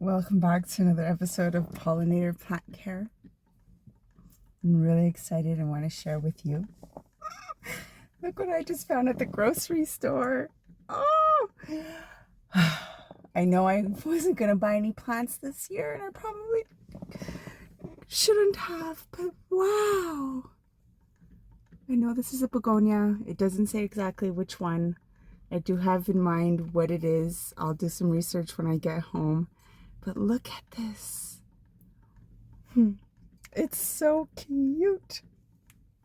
Welcome back to another episode of Pollinator Plant Care. I'm really excited and want to share with you. Look what I just found at the grocery store. Oh! I know I wasn't going to buy any plants this year, and I probably shouldn't have, but wow! I know this is a begonia. It doesn't say exactly which one. I do have in mind what it is. I'll do some research when I get home. But look at this. It's so cute.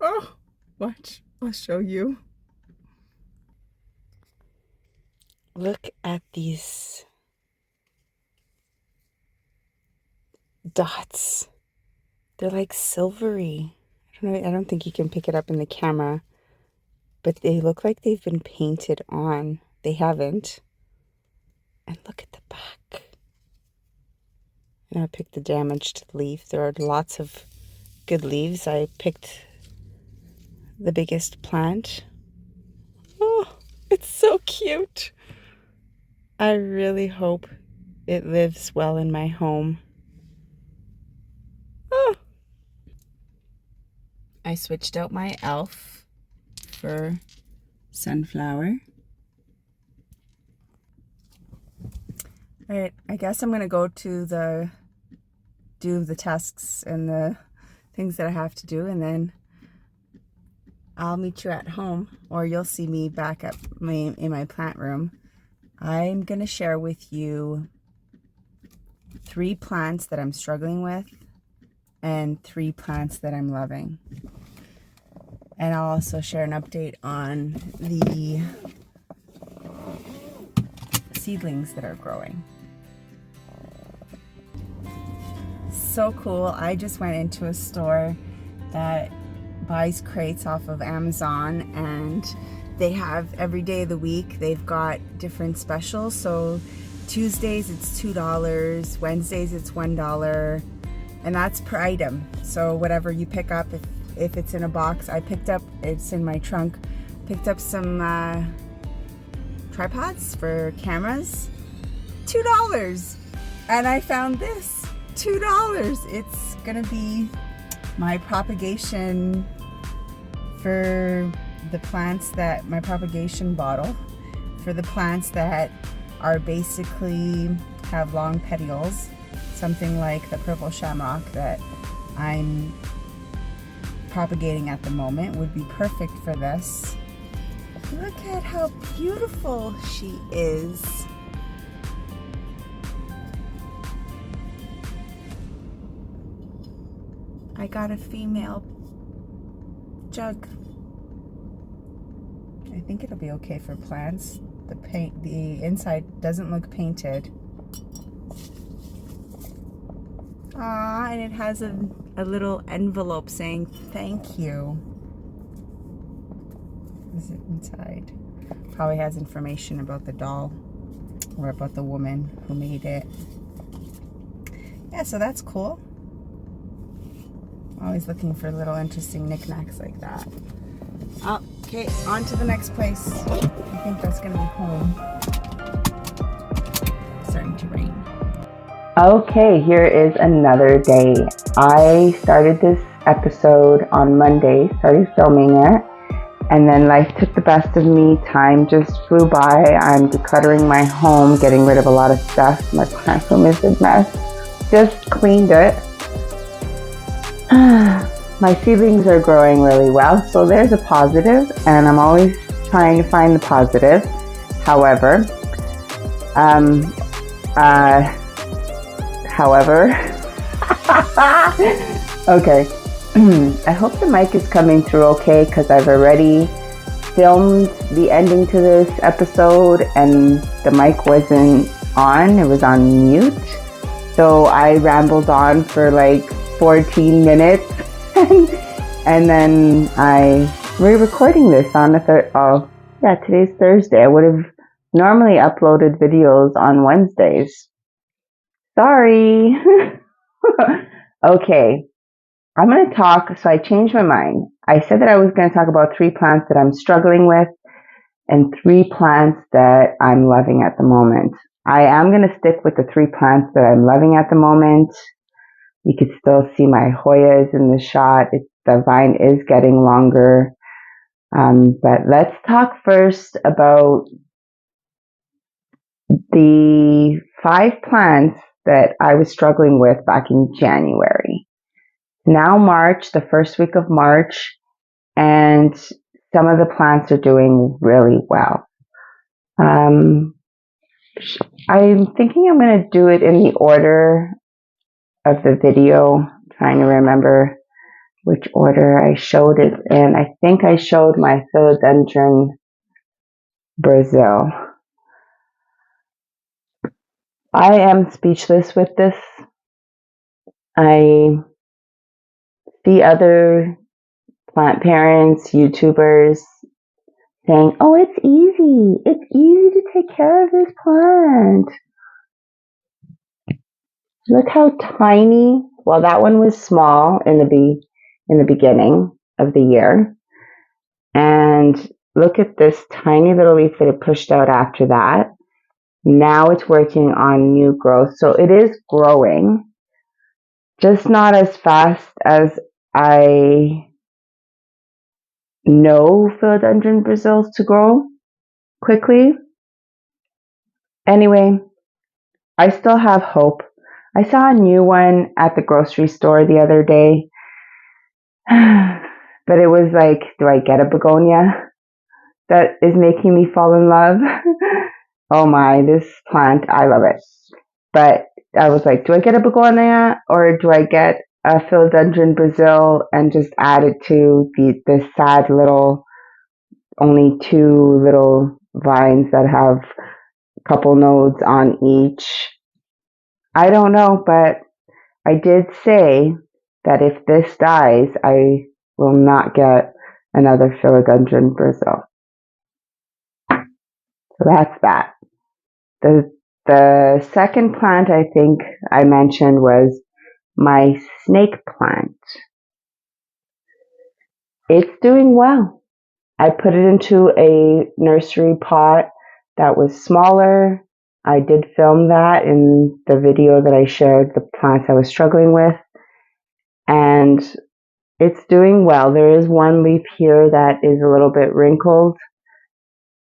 Oh, watch. I'll show you. Look at these dots. They're like silvery. I don't think you can pick it up in the camera, but they look like they've been painted on. They haven't. And look at the back. And I picked the damaged leaf. There are lots of good leaves. I picked the biggest plant. Oh, it's so cute. I really hope it lives well in my home. Oh. I switched out my elf for sunflower. All right, I guess I'm gonna go to do the tasks and the things that I have to do, and then I'll meet you at home, or you'll see me back at in my plant room. I'm gonna share with you 3 plants that I'm struggling with and 3 plants that I'm loving. And I'll also share an update on the seedlings that are growing. So cool. I just went into a store that buys crates off of Amazon, and they have every day of the week they've got different specials. So Tuesdays it's $2, Wednesdays it's $1, and that's per item. So whatever you pick up, if it's in a box, it's in my trunk, picked up some tripods for cameras, $2. And I found this, $2. It's gonna be my propagation for the plants that, my propagation bottle for the plants that are basically have long petioles, something like the purple shamrock that I'm propagating at the moment would be perfect for this. Look at how beautiful she is. I got a female jug. I think it'll be okay for plants. The inside doesn't look painted. Ah, and it has a little envelope saying thank you. Is it inside? Probably has information about the doll or about the woman who made it. Yeah, so that's cool. Always looking for little interesting knickknacks like that. Oh, okay, on to the next place. I think that's gonna be home. It's starting to rain. Okay, here is another day. I started this episode on Monday, started filming it, and then life took the best of me. Time just flew by. I'm decluttering my home, getting rid of a lot of stuff. My plant room is a mess. Just cleaned it. My seedlings are growing really well, so there's a positive, and I'm always trying to find the positive. However, okay. I hope the mic is coming through okay, because I've already filmed the ending to this episode and the mic wasn't on, it was on mute. So I rambled on for like 14 minutes and then I re-recording this on today's Thursday. I would have normally uploaded videos on Wednesdays. Sorry. Okay, I'm going to talk, so I changed my mind. I said that I was going to talk about 3 plants that I'm struggling with and 3 plants that I'm loving at the moment. I am going to stick with the 3 plants that I'm loving at the moment. You can still see my Hoyas in the shot. The vine is getting longer. But let's talk first about the 5 plants that I was struggling with back in January. Now March, the first week of March, and some of the plants are doing really well. I'm thinking I'm going to do it in the order of the video. I'm trying to remember which order I showed it in. I think I showed my Philodendron Brazil. I am speechless with this. I see other plant parents, YouTubers saying, oh, it's easy. It's easy to take care of this plant. Look how tiny. Well, that one was small in the beginning of the year. And look at this tiny little leaf that it pushed out after that. Now it's working on new growth. So it is growing, just not as fast as I know Philodendron Brazils to grow quickly. Anyway, I still have hope. I saw a new one at the grocery store the other day, but it was like, do I get a begonia that is making me fall in love? Oh my, this plant, I love it. But I was like, do I get a begonia or do I get a Philodendron Brazil and just add it to this sad little, only 2 little vines that have a couple nodes on each? I don't know, but I did say that if this dies, I will not get another Philodendron Brazil. So that's that. The second plant I think I mentioned was my snake plant. It's doing well. I put it into a nursery pot that was smaller. I did film that in the video that I shared, the plants I was struggling with. And it's doing well. There is one leaf here that is a little bit wrinkled,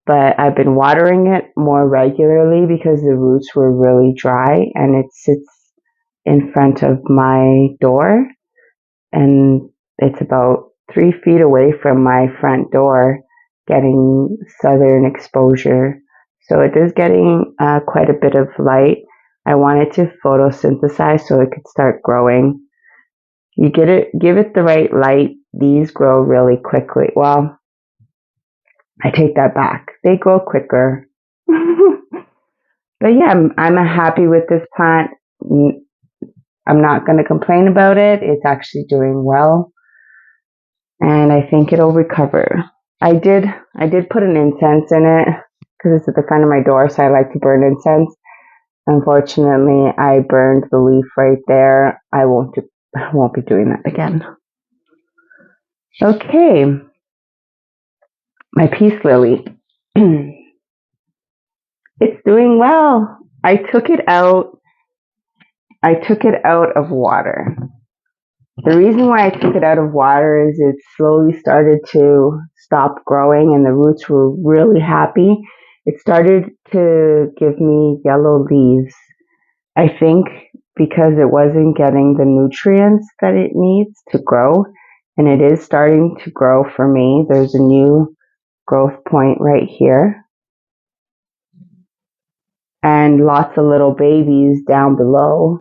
but I've been watering it more regularly because the roots were really dry, and it sits in front of my door, and it's about 3 feet away from my front door, getting southern exposure. So it is getting quite a bit of light. I wanted to photosynthesize so it could start growing. You give it the right light, these grow really quickly. Well, I take that back. They grow quicker. But yeah, I'm happy with this plant. I'm not going to complain about it. It's actually doing well, and I think it'll recover. I did put an incense in it because it's at the front of my door, so I like to burn incense. Unfortunately, I burned the leaf right there. I won't be doing that again. Okay, my peace lily. It's doing well. I took it out of water. The reason why I took it out of water is it slowly started to stop growing and the roots were really happy. It started to give me yellow leaves. I think because it wasn't getting the nutrients that it needs to grow, and it is starting to grow for me. There's a new growth point right here, and lots of little babies down below.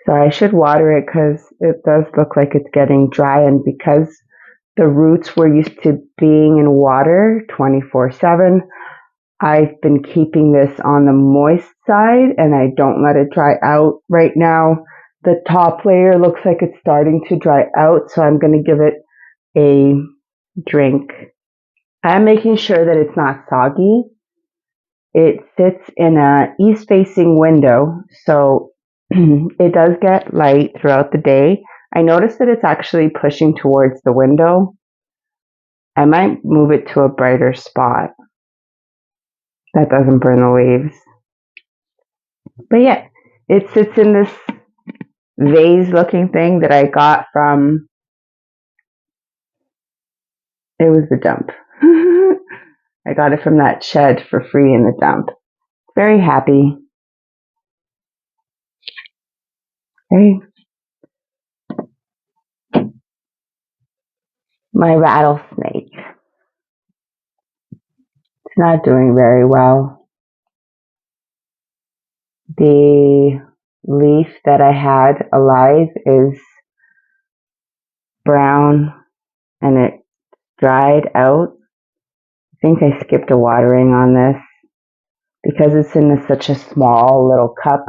So I should water it because it does look like it's getting dry, and because the roots were used to being in water 24/7, I've been keeping this on the moist side and I don't let it dry out. Right now, the top layer looks like it's starting to dry out, so I'm going to give it a drink. I'm making sure that it's not soggy. It sits in an east-facing window, so it does get light throughout the day. I noticed that it's actually pushing towards the window. I might move it to a brighter spot. that doesn't burn the leaves. But yeah, it sits in this vase looking thing that I got from, it was the dump. I got it from that shed for free in the dump. Very happy. Okay. My rattlesnake. It's not doing very well. The leaf that I had alive is brown and it dried out. I think I skipped a watering on this because it's in such a small little cup.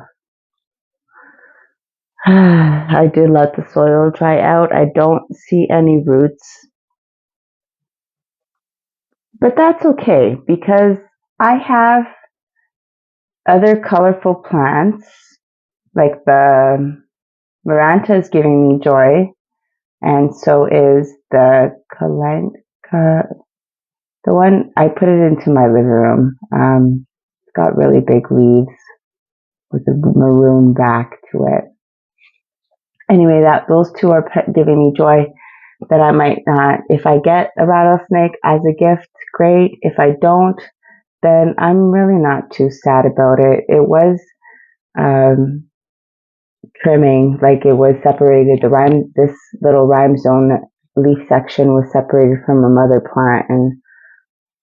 I did let the soil dry out. I don't see any roots. But that's okay because I have other colorful plants, like the Maranta is giving me joy, and so is the Kalanka. The one I put it into my living room. It's got really big leaves with a maroon back to it. Anyway, those two are giving me joy. That I might not. If I get a rattlesnake as a gift, great. If I don't, then I'm really not too sad about it. It was trimming, like it was separated. This little rhinestone leaf section was separated from a mother plant, and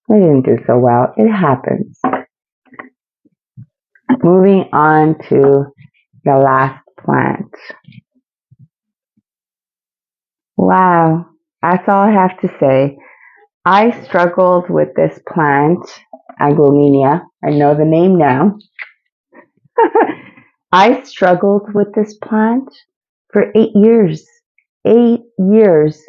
it didn't do so well. It happens. Moving on to the last plant. Wow, that's all I have to say. I struggled with this plant, Aglaumenia. I know the name now. I struggled with this plant for 8 years. 8 years.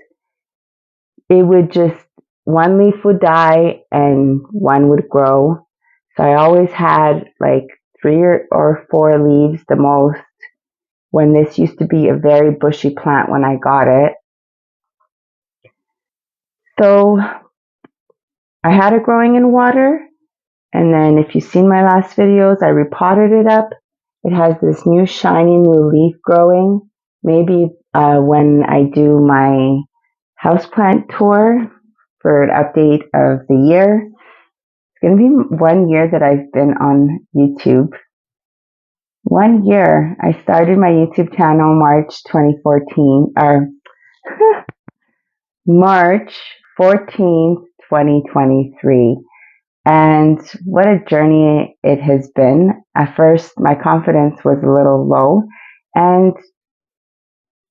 It would just, one leaf would die and one would grow. So I always had like 3 or 4 leaves the most, when this used to be a very bushy plant when I got it. So I had it growing in water, and then if you've seen my last videos, I repotted it up. It has this new shiny new leaf growing. Maybe when I do my houseplant tour for an update of the year. It's going to be 1 year that I've been on YouTube. 1 year. I started my YouTube channel March 2014, or March 14th, 2023. And what a journey it has been. At first, my confidence was a little low, and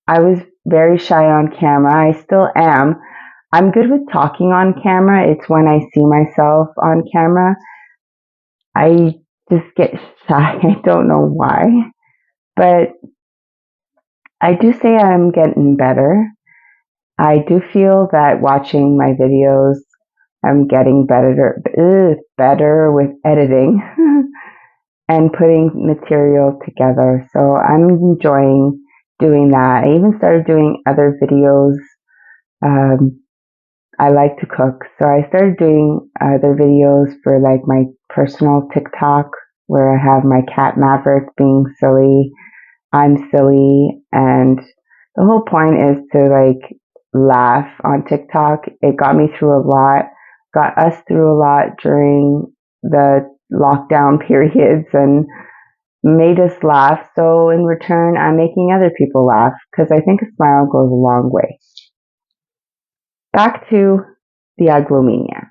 I was very shy on camera. I still am. I'm good with talking on camera. It's when I see myself on camera, I just get shy. I don't know why. But I do say I'm getting better. I do feel that watching my videos, I'm getting better with editing and putting material together. So I'm enjoying doing that. I even started doing other videos. I like to cook, so I started doing other videos for like my personal TikTok, where I have my cat Maverick being silly. I'm silly, and the whole point is to like laugh on TikTok. It got me through a lot, got us through a lot during the lockdown periods, and made us laugh. So in return, I'm making other people laugh, because I think a smile goes a long way. Back to the Aglaumenia.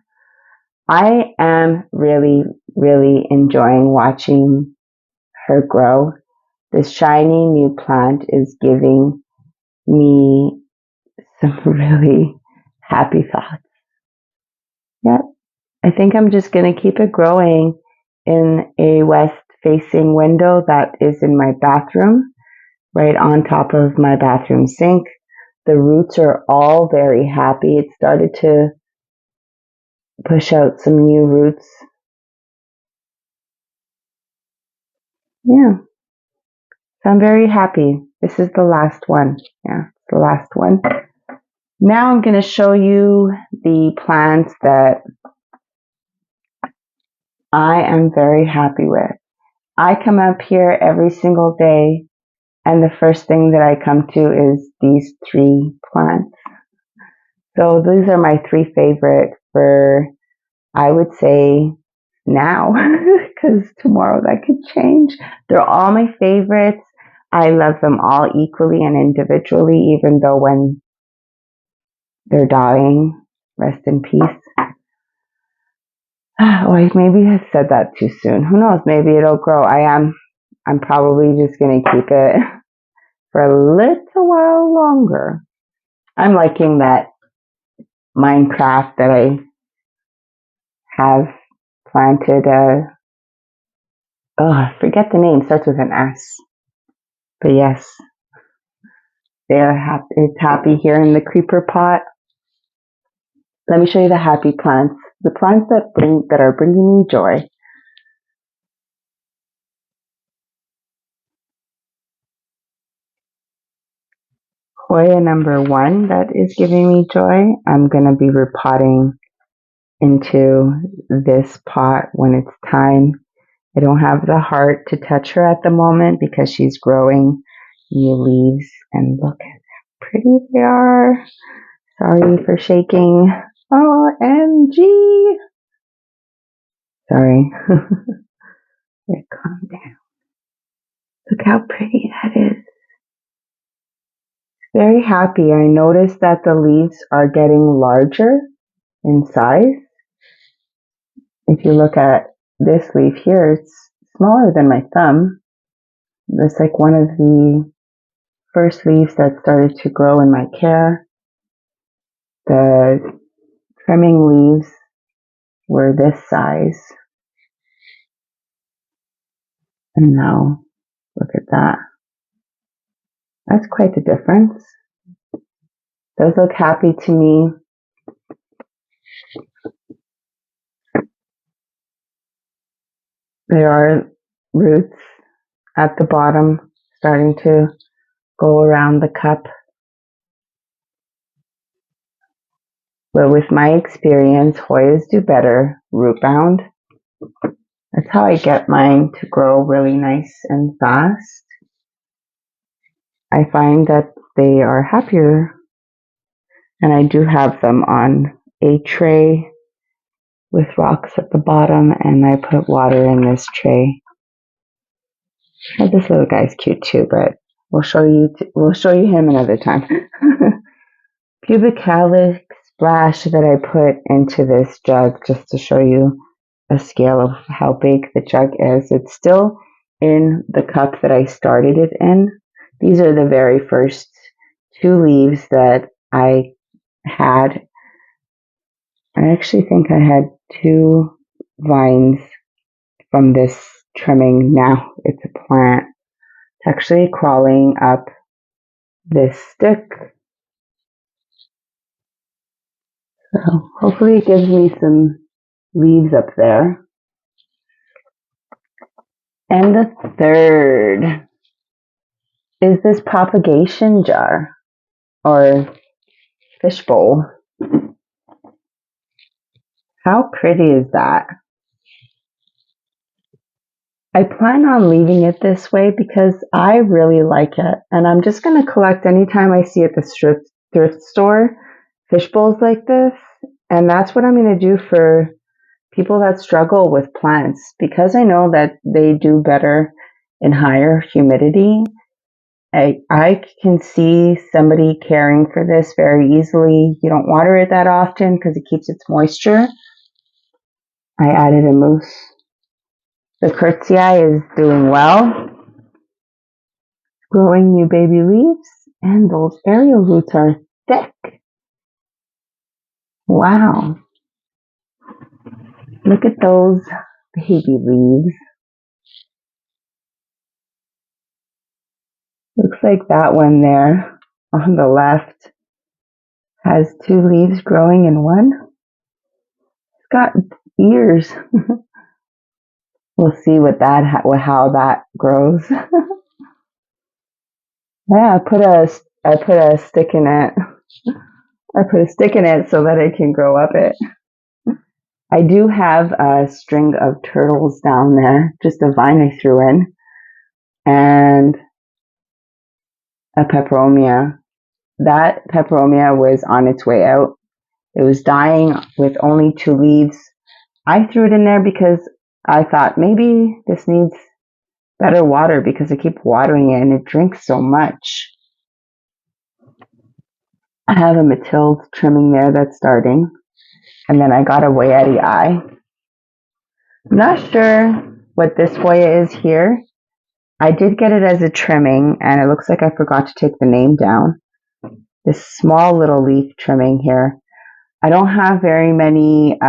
I am really, really enjoying watching her grow. This shiny new plant is giving me some really happy thoughts. Yep. I think I'm just going to keep it growing in a west-facing window that is in my bathroom, right on top of my bathroom sink. The roots are all very happy. It started to push out some new roots. Yeah. So I'm very happy. This is the last one. Yeah, the last one. Now I'm going to show you the plants that I am very happy with. I come up here every single day, and the first thing that I come to is these 3 plants. So these are my 3 favorite for, I would say, now, because tomorrow that could change. They're all my favorites. I love them all equally and individually, even though when they're dying, rest in peace. Oh, maybe I said that too soon. Who knows? Maybe it'll grow. I'm probably just going to keep it for a little while longer. I'm liking that Minecraft that I have planted. I forget the name. Starts with an S. But yes, they're happy. It's happy here in the creeper pot. Let me show you the happy plants. The plants that are bringing me joy. Hoya number 1 that is giving me joy. I'm gonna be repotting into this pot when it's time. I don't have the heart to touch her at the moment because she's growing new leaves, and look how pretty they are. Sorry for shaking. OMG. Sorry. Calm down. Look how pretty that is. Very happy. I noticed that the leaves are getting larger in size. If you look at this leaf here, it's smaller than my thumb. It's like one of the first leaves that started to grow in my care. The trimming leaves were this size. And now, look at that. That's quite the difference. Those look happy to me. There are roots at the bottom starting to go around the cup. But with my experience, Hoyas do better root bound. That's how I get mine to grow really nice and fast. I find that they are happier, and I do have them on a tray with rocks at the bottom, and I put water in this tray. Oh, this little guy's cute too, but we'll show you him another time. Pubic calyx splash that I put into this jug just to show you a scale of how big the jug is. It's still in the cup that I started it in. These are the very first 2 leaves that I had. I actually think I had 2 vines from this trimming. Now it's a plant. It's actually crawling up this stick. So hopefully it gives me some leaves up there. And the third is this propagation jar or fishbowl. How pretty is that? I plan on leaving it this way because I really like it, and I'm just going to collect anytime I see at the thrift store fish bowls like this, and that's what I'm going to do for people that struggle with plants because I know that they do better in higher humidity. I can see somebody caring for this very easily. You don't water it that often because it keeps its moisture. I added a mousse. The Curtsii is doing well, growing new baby leaves, and those aerial roots are thick. Wow. Look at those baby leaves. Looks like that one there on the left has 2 leaves growing in one. It's got ears. We'll see how that grows. Yeah, I put a stick in it. I put a stick in it so that it can grow up it. I do have a string of turtles down there, just a vine I threw in, and a peperomia. That peperomia was on its way out. It was dying with only 2 leaves. I threw it in there because I thought maybe this needs better water because I keep watering it and it drinks so much. I have a Mathilde trimming there that's starting. And then I got a Wayeti eye. I'm not sure what this Hoya is here. I did get it as a trimming, and it looks like I forgot to take the name down. This small little leaf trimming here. I don't have very many,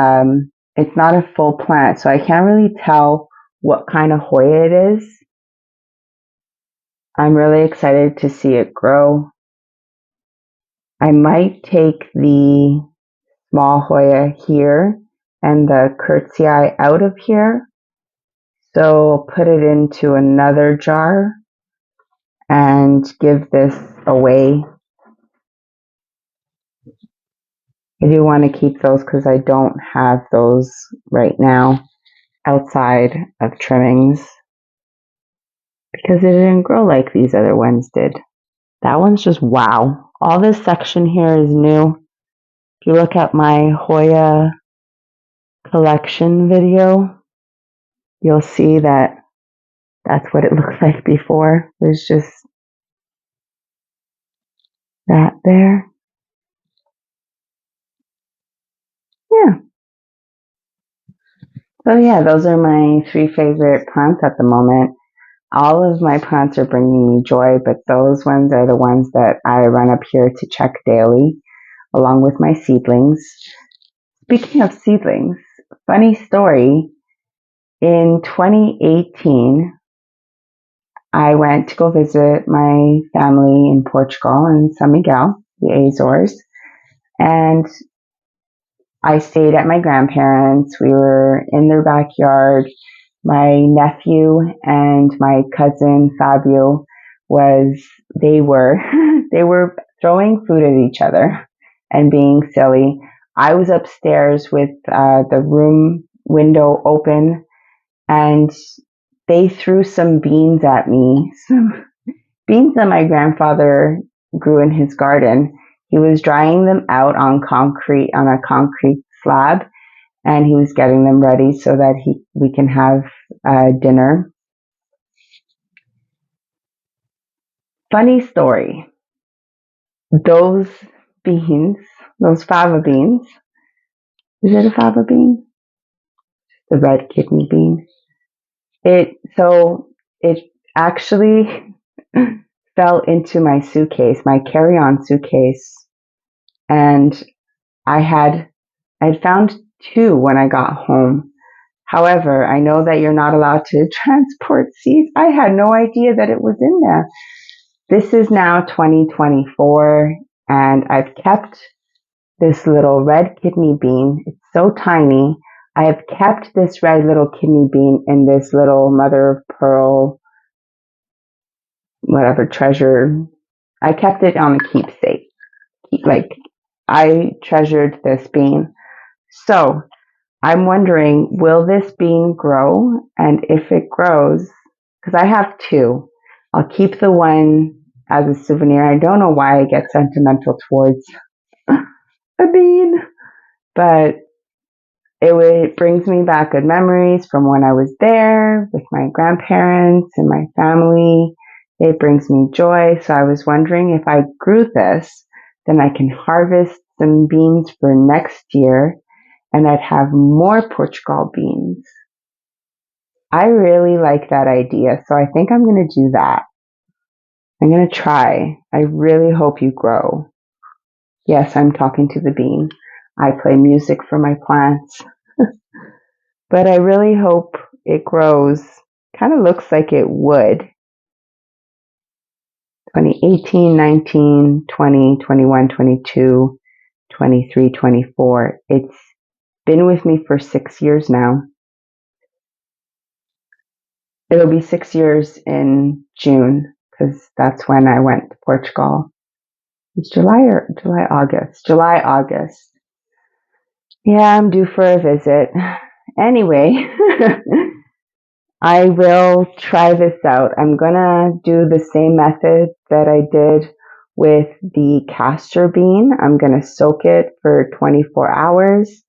it's not a full plant, so I can't really tell what kind of Hoya it is. I'm really excited to see it grow. I might take the small Hoya here and the Curtsii out of here. So put it into another jar and give this away. I do want to keep those because I don't have those right now outside of trimmings because it didn't grow like these other ones did. That one's just wow. All this section here is new. If you look at my Hoya collection video, you'll see that that's what it looked like before. There's just that there. Yeah. So yeah, those are my 3 favorite plants at the moment. All of my plants are bringing me joy, but those ones are the ones that I run up here to check daily, along with my seedlings. Speaking of seedlings, funny story. In 2018, I went to go visit my family in Portugal in San Miguel, the Azores, and I stayed at my grandparents'. We were in their backyard. My nephew and my cousin Fabio they were they were throwing food at each other and being silly. I was upstairs with the room window open, and they threw some beans at me. Some beans that my grandfather grew in his garden. He was drying them out on a concrete slab, and he was getting them ready so that we can have dinner. Funny story. Those beans, those fava beans, is it a fava bean? The red kidney bean. It actually fell into my suitcase, my carry-on suitcase, and I'd found 2 when I got home. However, I know that you're not allowed to transport seeds. I had no idea that it was in there. This is now 2024, and I've kept this little red kidney bean. It's so tiny. I have kept this red little kidney bean in this little mother of pearl, whatever treasure. I kept it on a keepsake. Like, I treasured this bean. So I'm wondering, will this bean grow? And if it grows, because I have 2, I'll keep the one as a souvenir. I don't know why I get sentimental towards a bean, but it brings me back good memories from when I was there with my grandparents and my family. It brings me joy. So I was wondering if I grew this, then I can harvest some beans for next year and I'd have more Portugal beans. I really like that idea. So I think I'm going to do that. I'm going to try. I really hope you grow. Yes, I'm talking to the bean. I play music for my plants. But I really hope it grows. Kind of looks like it would. 2018, 19, 20, 21, 22, 23, 24. It's been with me for 6 years now. It'll be 6 years in June because that's when I went to Portugal. It's July, August. Yeah, I'm due for a visit. Anyway, I will try this out. I'm gonna do the same method that I did with the castor bean. I'm gonna soak it for 24 hours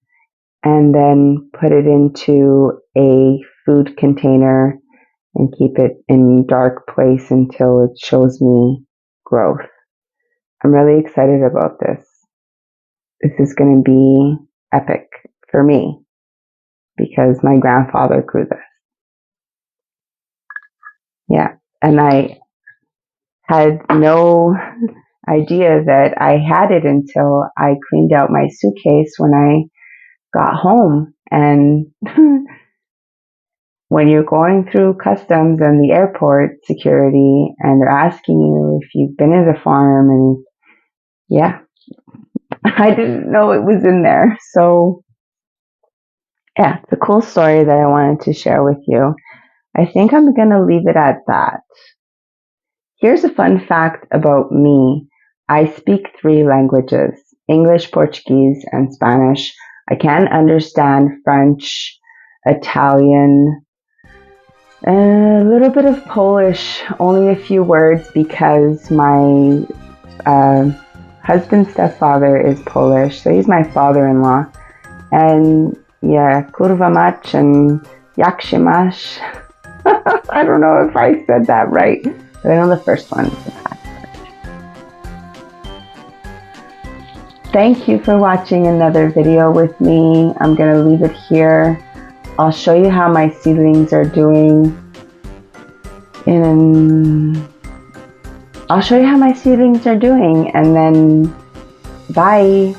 and then put it into a food container and keep it in dark place until it shows me growth. I'm really excited about this. This is going to be epic for me because my grandfather grew this. Yeah. And I had no idea that I had it until I cleaned out my suitcase when I got home. And when you're going through customs and the airport security and they're asking you if you've been to the farm, and yeah, I didn't know it was in there. So yeah, it's a cool story that I wanted to share with you. I think I'm going to leave it at that. Here's a fun fact about me. I speak 3 languages, English, Portuguese, and Spanish. I can understand French, Italian, a little bit of Polish, only a few words because my husband's stepfather is Polish, so he's my father-in-law. And yeah, kurwa mać and jak się masz. I don't know if I said that right, but I know the first one is the password. Thank you for watching another video with me. I'm going to leave it here. I'll show you how my seedlings are doing. I'll show you how my seedlings are doing, and then bye.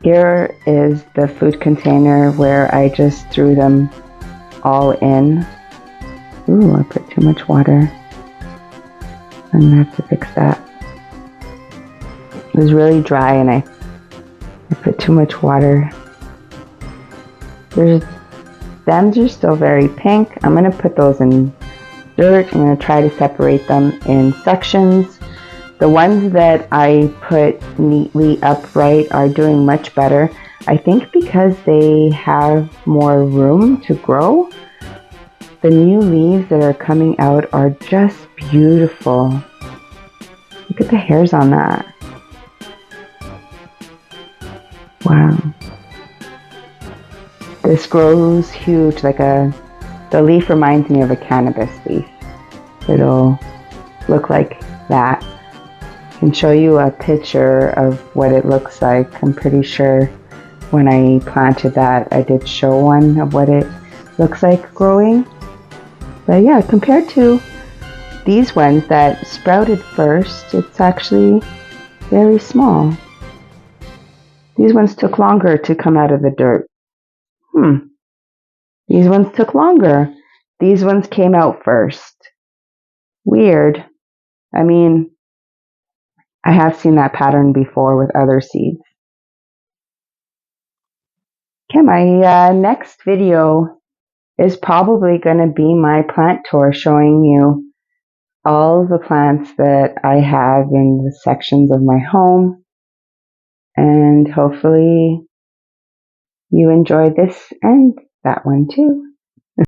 Here is the food container where I just threw them all in. Ooh, I put too much water. I'm gonna have to fix that. It was really dry and I put too much water. Their stems are still very pink. I'm gonna put those in dirt. I'm gonna try to separate them in sections. The ones that I put neatly upright are doing much better. I think because they have more room to grow. The new leaves that are coming out are just beautiful. Look at the hairs on that. Wow. This grows huge, the leaf reminds me of a cannabis leaf. It'll look like that. I can show you a picture of what it looks like. I'm pretty sure when I planted that, I did show one of what it looks like growing. But yeah, compared to these ones that sprouted first, it's actually very small. These ones took longer to come out of the dirt. These ones took longer. These ones came out first. Weird. I mean, I have seen that pattern before with other seeds. Okay, my next video is probably going to be my plant tour, showing you all the plants that I have in the sections of my home. And hopefully you enjoy this and that one too.